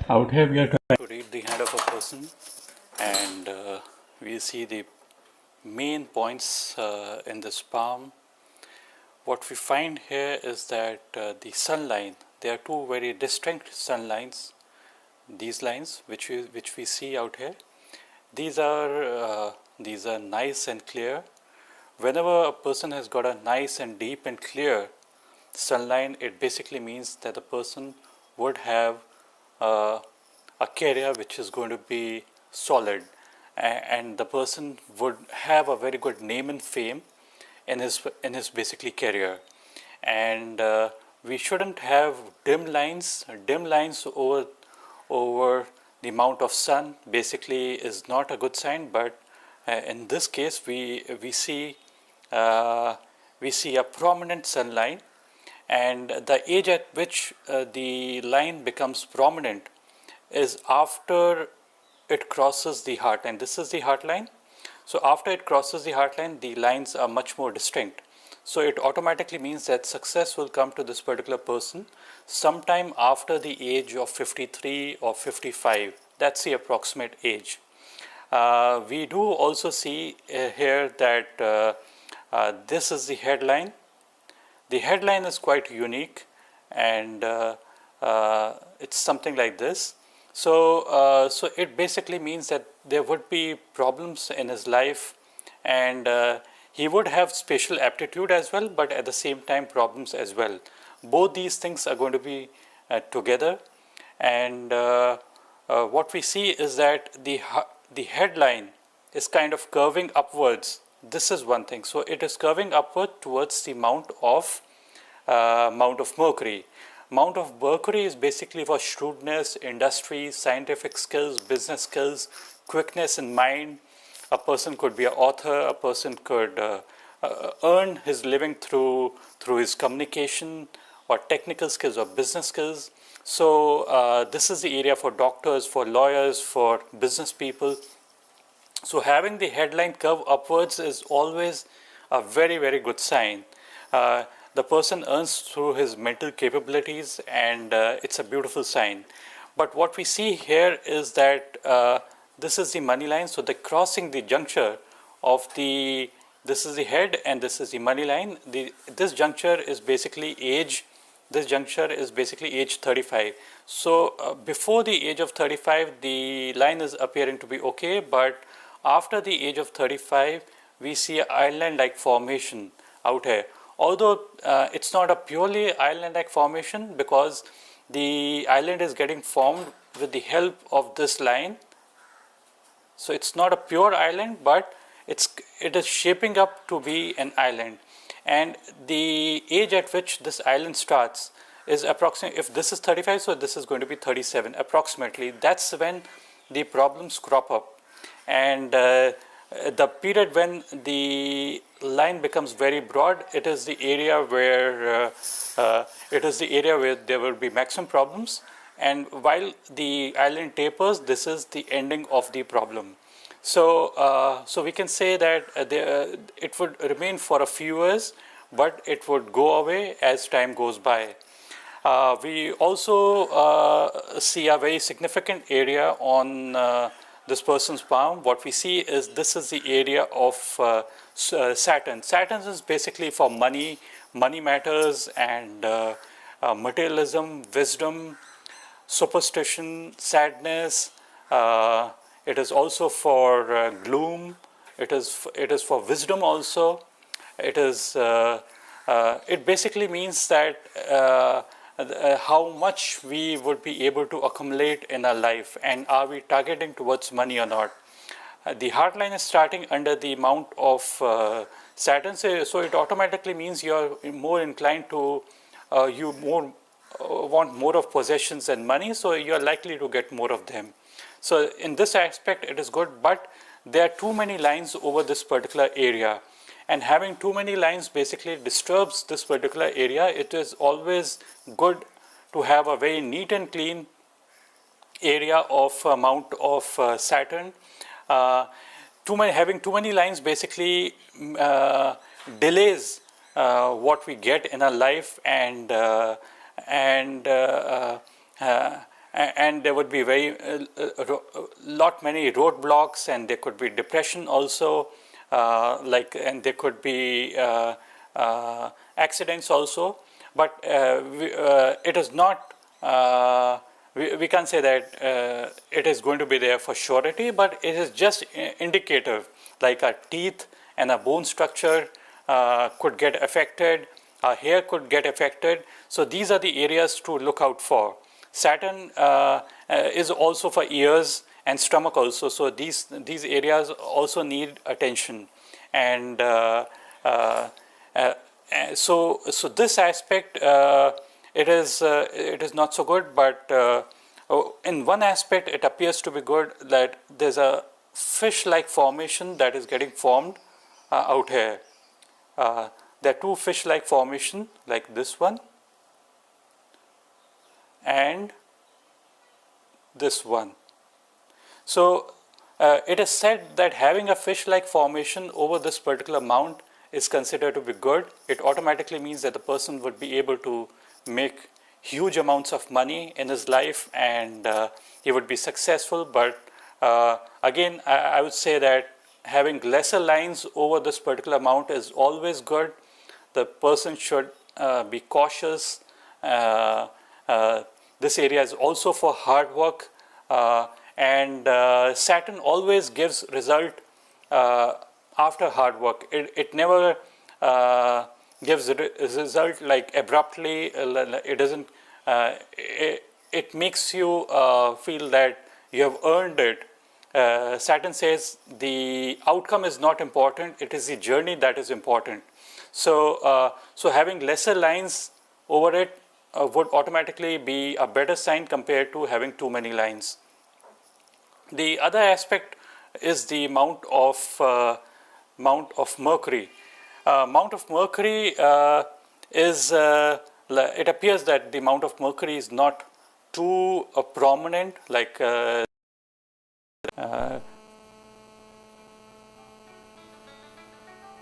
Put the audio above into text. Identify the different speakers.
Speaker 1: Out here we are trying to read the hand of a person, and we see the main points in this palm. What we find here is that the sun line, there are two very distinct sun lines, these lines which we see out here. These are nice and clear. Whenever a person has got a nice and deep and clear sun line, it basically means that the person would have a career which is going to be solid, and the person would have a very good name and fame in his basically career. And we shouldn't have dim lines over the amount of sun basically is not a good sign. But in this case we see a prominent sun line, and the age at which the line becomes prominent is after it crosses the heart line. This is the heart line. So after it crosses the heart line, the lines are much more distinct. So it automatically means that success will come to this particular person sometime after the age of 53 or 55. That's the approximate age. We do also see here that this is the headline. The headline is quite unique, and it's something like this. So it basically means that there would be problems in his life, and he would have spatial aptitude as well, but at the same time problems as well. Both these things are going to be together, and what we see is that the headline is kind of curving upwards. This is one thing. So it is curving upward towards the mount of Mercury. Mount of Mercury is basically for shrewdness, industry, scientific skills, business skills, quickness in mind. A person could be an author. A person could earn his living through his communication or technical skills or business skills. So this is the area for doctors, for lawyers, for business people. So having the headline curve upwards is always a very, very good sign. The person earns through his mental capabilities, and it's a beautiful sign. But what we see here is that this is the money line. So the crossing the juncture of this is the head and this is the money line. This juncture is basically age. This juncture is basically age 35. So before the age of 35, the line is appearing to be okay, but after the age of 35, we see an island-like formation out here. Although it's not a purely island-like formation, because the island is getting formed with the help of this line. So it's not a pure island, but it is shaping up to be an island. And the age at which this island starts is approximately, if this is 35, so this is going to be 37 approximately. That's when the problems crop up. And the period when the line becomes very broad, it is the area where there will be maximum problems. And while the island tapers, this is the ending of the problem. So we can say that it would remain for a few years, but it would go away as time goes by. We also see a very significant area on this person's palm. What we see is this is the area of Saturn. Saturn is basically for money matters, and materialism, wisdom, superstition, sadness. It is also for gloom. It is for wisdom also. It basically means that how much we would be able to accumulate in our life, and are we targeting towards money or not. The heart line is starting under the amount of Saturn, so it automatically means you're more inclined to want more of possessions and money, so you're likely to get more of them. So in this aspect it is good, but there are too many lines over this particular area, and having too many lines basically disturbs this particular area. It is always good to have a very neat and clean area of mount of Saturn. Having too many lines basically delays what we get in our life, and and there would be many roadblocks, and there could be depression also, and there could be accidents also. But it is not. We can't say that it is going to be there for surety, but it is just indicative. Like our teeth and our bone structure could get affected, our hair could get affected. So these are the areas to look out for. Saturn is also for ears and stomach also. So these areas also need attention. And so this aspect, it is not so good, but in one aspect it appears to be good, that there's a fish-like formation that is getting formed out here. There are two fish-like formation, like this one and this one. So it is said that having a fish-like formation over this particular mount is considered to be good. It automatically means that the person would be able to make huge amounts of money in his life, and he would be successful. But again, I would say that having lesser lines over this particular mount is always good. The person should be cautious. This area is also for hard work, and Saturn always gives result after hard work. It never gives a result like abruptly. It doesn't. It makes you feel that you have earned it. Saturn says the outcome is not important; it is the journey that is important. So, so having lesser lines over it would automatically be a better sign compared to having too many lines. The other aspect is the mount of Mercury. Mount of Mercury is. It appears that the mount of Mercury is not too prominent, like